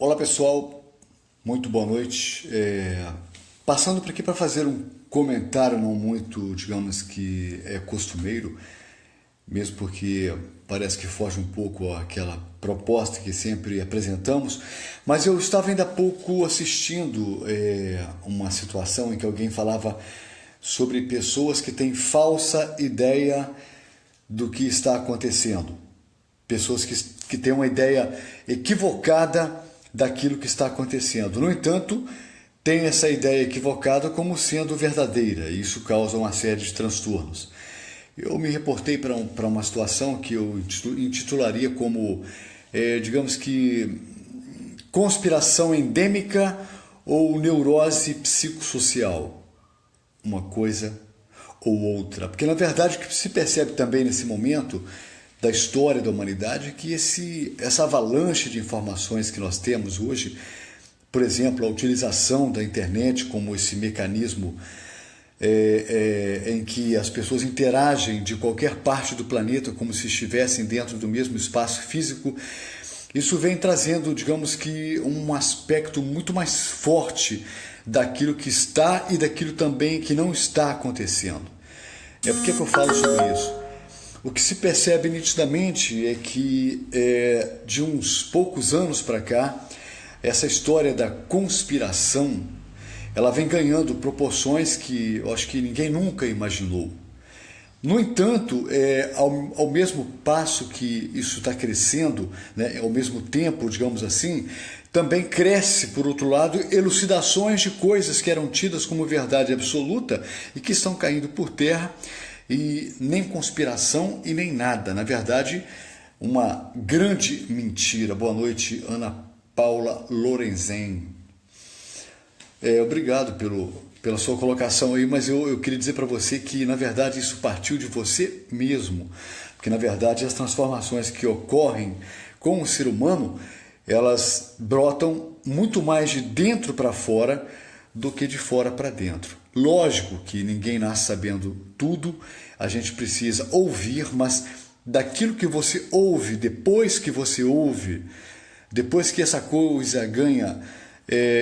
Olá pessoal, muito boa noite. Passando por aqui para fazer um comentário não muito, digamos que costumeiro, mesmo porque parece que foge um pouco àquela proposta que sempre apresentamos, mas eu estava ainda há pouco assistindo uma situação em que alguém falava sobre pessoas que têm falsa ideia do que está acontecendo, pessoas que têm uma ideia equivocada daquilo que está acontecendo. No entanto, tem essa ideia equivocada como sendo verdadeira, e isso causa uma série de transtornos. Eu me reportei para uma situação que eu intitularia como, digamos que, conspiração endêmica ou neurose psicossocial. Uma coisa ou outra. Porque, na verdade, o que se percebe também nesse momento da história da humanidade é que essa avalanche de informações que nós temos hoje, por exemplo, a utilização da internet como esse mecanismo em que as pessoas interagem de qualquer parte do planeta como se estivessem dentro do mesmo espaço físico, isso vem trazendo, digamos que, um aspecto muito mais forte daquilo que está e daquilo também que não está acontecendo. Por que eu falo sobre isso? O que se percebe nitidamente é que de uns poucos anos para cá, essa história da conspiração, ela vem ganhando proporções que eu acho que ninguém nunca imaginou. No entanto, ao mesmo passo que isso está crescendo, né, ao mesmo tempo, digamos assim, também cresce, por outro lado, elucidações de coisas que eram tidas como verdade absoluta e que estão caindo por terra, e nem conspiração e nem nada. Na verdade, uma grande mentira. Boa noite, Ana Paula Lorenzen. Obrigado pela sua colocação aí, mas eu queria dizer para você que, na verdade, isso partiu de você mesmo. Porque, na verdade, as transformações que ocorrem com o ser humano, elas brotam muito mais de dentro para fora do que de fora para dentro. Lógico que ninguém nasce sabendo tudo, a gente precisa ouvir, mas daquilo que você ouve, depois que você ouve, depois que essa coisa ganha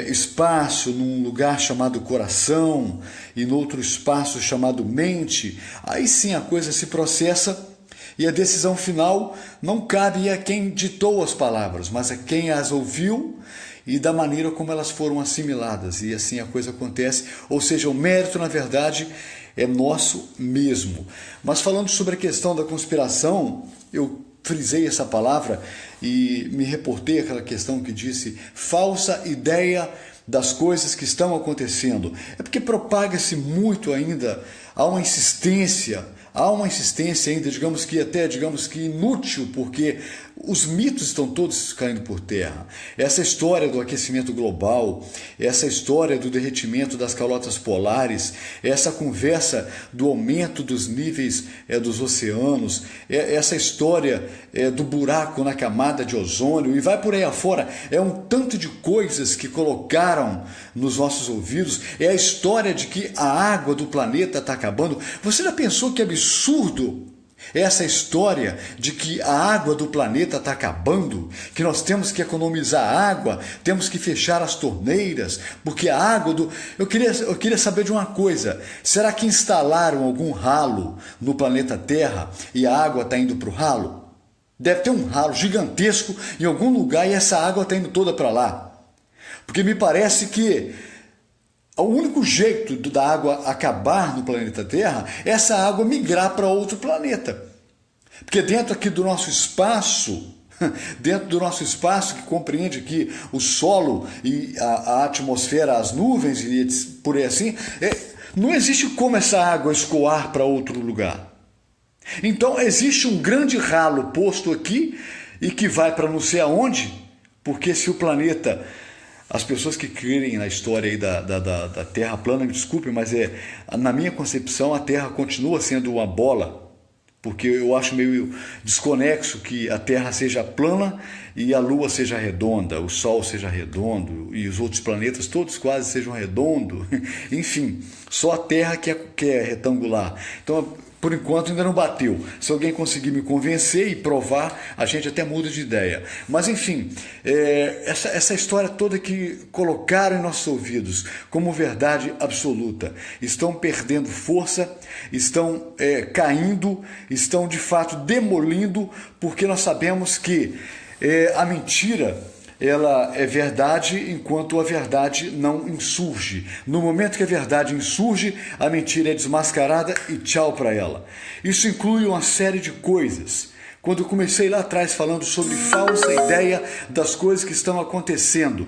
espaço num lugar chamado coração e no outro espaço chamado mente, aí sim a coisa se processa e a decisão final não cabe a quem ditou as palavras, mas a quem as ouviu e da maneira como elas foram assimiladas, e assim a coisa acontece, ou seja, o mérito, na verdade, é nosso mesmo. Mas falando sobre a questão da conspiração, eu frisei essa palavra e me reportei àquela questão que disse falsa ideia das coisas que estão acontecendo. É porque propaga-se muito ainda, há uma insistência ainda, digamos que inútil, porque os mitos estão todos caindo por terra. Essa história do aquecimento global, essa história do derretimento das calotas polares, essa conversa do aumento dos níveis dos oceanos, essa história do buraco na camada de ozônio, e vai por aí afora, é um tanto de coisas que colocaram nos nossos ouvidos, é a história de que a água do planeta está acabando. Você já pensou que absurdo essa história de que a água do planeta está acabando, que nós temos que economizar água, temos que fechar as torneiras, porque a água do... Eu queria saber de uma coisa, será que instalaram algum ralo no planeta Terra e a água está indo para o ralo? Deve ter um ralo gigantesco em algum lugar e essa água está indo toda para lá. Porque me parece que o único jeito da água acabar no planeta Terra é essa água migrar para outro planeta. Porque dentro aqui do nosso espaço, que compreende aqui o solo e a atmosfera, as nuvens e por aí assim, não existe como essa água escoar para outro lugar. Então existe um grande ralo posto aqui e que vai para não sei aonde, porque se o planeta... As pessoas que crerem na história aí da Terra plana, me desculpem, mas na minha concepção a Terra continua sendo uma bola, porque eu acho meio desconexo que a Terra seja plana e a Lua seja redonda, o Sol seja redondo e os outros planetas todos quase sejam redondos. Enfim, só a Terra que é retangular. Então Por enquanto ainda não bateu. Se alguém conseguir me convencer e provar, a gente até muda de ideia. Mas enfim, essa história toda que colocaram em nossos ouvidos como verdade absoluta, estão perdendo força, estão caindo, estão de fato demolindo, porque nós sabemos que a mentira, ela é verdade enquanto a verdade não insurge. No momento que a verdade insurge, a mentira é desmascarada e tchau para ela. Isso inclui uma série de coisas. Quando eu comecei lá atrás falando sobre falsa ideia das coisas que estão acontecendo,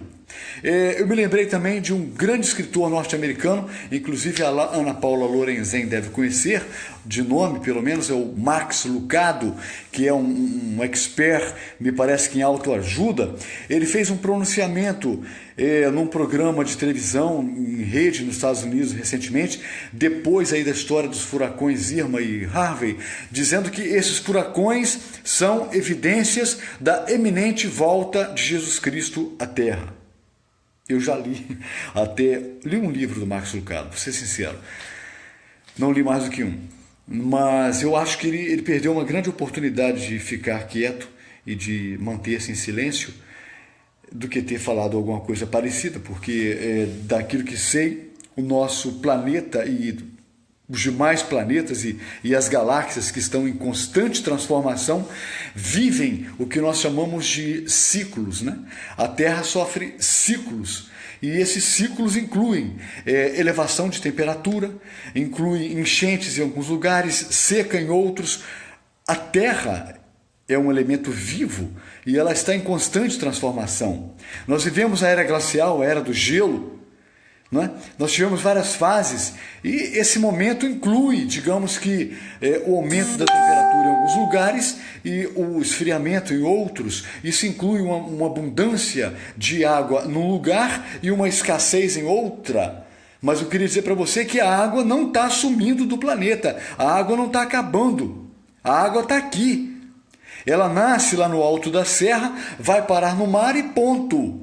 eu me lembrei também de um grande escritor norte-americano, inclusive a Ana Paula Lorenzen deve conhecer, de nome pelo menos, é o Max Lucado, que é um expert, me parece que em autoajuda. Ele fez um pronunciamento num programa de televisão em rede nos Estados Unidos recentemente, depois aí da história dos furacões Irma e Harvey, dizendo que esses furacões são evidências da eminente volta de Jesus Cristo à Terra. Eu já li um livro do Max Lucado, vou ser sincero, não li mais do que um, mas eu acho que ele perdeu uma grande oportunidade de ficar quieto e de manter-se em silêncio do que ter falado alguma coisa parecida, porque daquilo que sei, o nosso planeta e os demais planetas e as galáxias que estão em constante transformação vivem o que nós chamamos de ciclos, né? A Terra sofre ciclos e esses ciclos incluem elevação de temperatura, incluem enchentes em alguns lugares, seca em outros. A Terra é um elemento vivo e ela está em constante transformação. Nós vivemos a era glacial, a era do gelo. Não é? Nós tivemos várias fases e esse momento inclui, digamos que, o aumento da temperatura em alguns lugares e o esfriamento em outros. Isso inclui uma abundância de água num lugar e uma escassez em outra. Mas eu queria dizer para você que a água não está sumindo do planeta, a água não está acabando, a água está aqui. Ela nasce lá no alto da serra, vai parar no mar e ponto.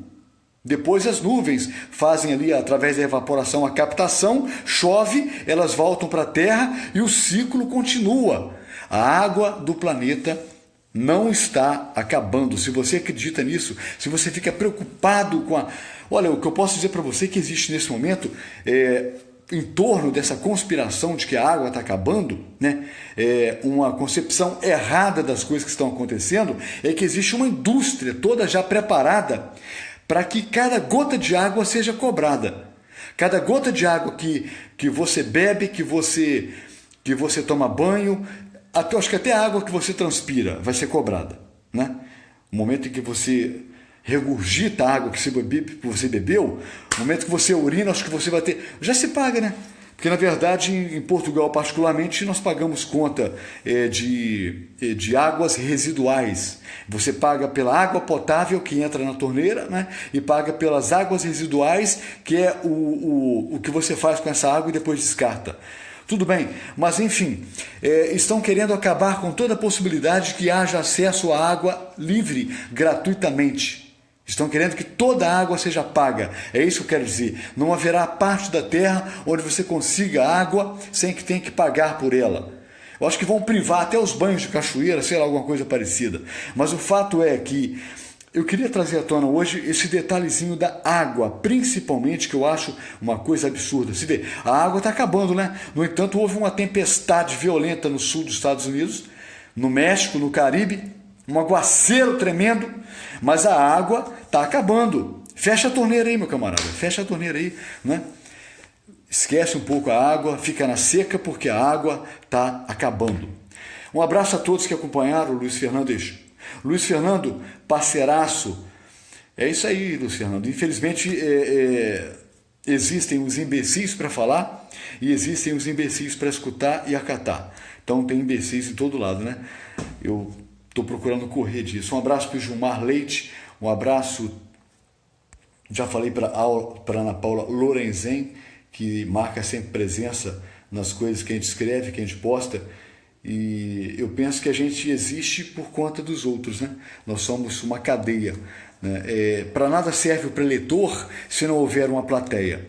Depois as nuvens fazem ali, através da evaporação, a captação, chove, elas voltam para a Terra e o ciclo continua. A água do planeta não está acabando. Se você acredita nisso, se você fica preocupado com a... Olha, o que eu posso dizer para você que existe nesse momento em torno dessa conspiração de que a água está acabando, né? Uma concepção errada das coisas que estão acontecendo, é que existe uma indústria toda já preparada para que cada gota de água seja cobrada. Cada gota de água que você bebe, que você toma banho, acho que até a água que você transpira vai ser cobrada, né? O momento em que você regurgita a água que você bebeu, o momento que você urina, acho que você vai ter... Já se paga, né? Porque, na verdade, em Portugal, particularmente, nós pagamos conta de águas residuais. Você paga pela água potável que entra na torneira, né? E paga pelas águas residuais, que é o que você faz com essa água e depois descarta. Tudo bem, mas enfim, estão querendo acabar com toda a possibilidade de que haja acesso à água livre, gratuitamente. Estão querendo que toda a água seja paga. É isso que eu quero dizer. Não haverá parte da terra onde você consiga água sem que tenha que pagar por ela. Eu acho que vão privar até os banhos de cachoeira, sei lá, alguma coisa parecida. Mas o fato é que eu queria trazer à tona hoje esse detalhezinho da água, principalmente, que eu acho uma coisa absurda. Se vê, a água está acabando, né? No entanto, houve uma tempestade violenta no sul dos Estados Unidos, no México, no Caribe, um aguaceiro tremendo, mas a água está acabando. Fecha a torneira aí, meu camarada, fecha a torneira aí, né? Esquece um pouco a água, fica na seca porque a água está acabando. Um abraço a todos que acompanharam o Luiz Fernando, parceiraço. É isso aí, Luiz Fernando. Infelizmente, existem os imbecis para falar e existem os imbecis para escutar e acatar. Então tem imbecis em todo lado, né? Eu estou procurando correr disso. Um abraço para o Gilmar Leite, um abraço, já falei para Ana Paula Lorenzen, que marca sempre presença nas coisas que a gente escreve, que a gente posta, e eu penso que a gente existe por conta dos outros, né? Nós somos uma cadeia, né? Para nada serve o preletor se não houver uma plateia.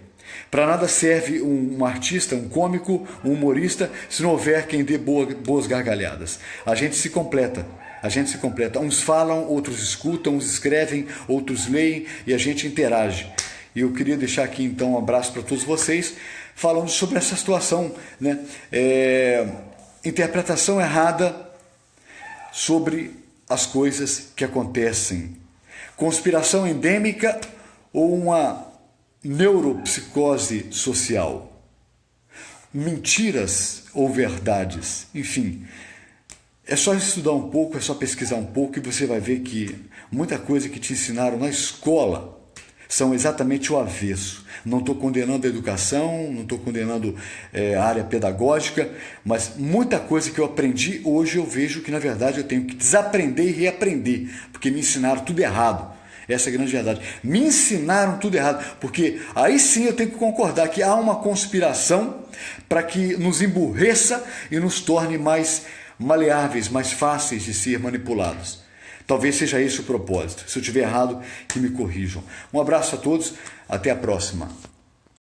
Para nada serve um artista, um cômico, um humorista, se não houver quem dê boas gargalhadas. A gente se completa. A gente se completa. Uns falam, outros escutam, uns escrevem, outros leem e a gente interage. E eu queria deixar aqui então um abraço para todos vocês, falando sobre essa situação, né? Interpretação errada sobre as coisas que acontecem. Conspiração endêmica ou uma neuropsicose social. Mentiras ou verdades. Enfim, é só estudar um pouco, é só pesquisar um pouco e você vai ver que muita coisa que te ensinaram na escola são exatamente o avesso. Não estou condenando a educação, não estou condenando a área pedagógica, mas muita coisa que eu aprendi hoje eu vejo que na verdade eu tenho que desaprender e reaprender, porque me ensinaram tudo errado. Essa é a grande verdade. Me ensinaram tudo errado, porque aí sim eu tenho que concordar que há uma conspiração para que nos emburreça e nos torne mais maleáveis, mais fáceis de ser manipulados. Talvez seja esse o propósito. Se eu estiver errado, que me corrijam. Um abraço a todos, até a próxima.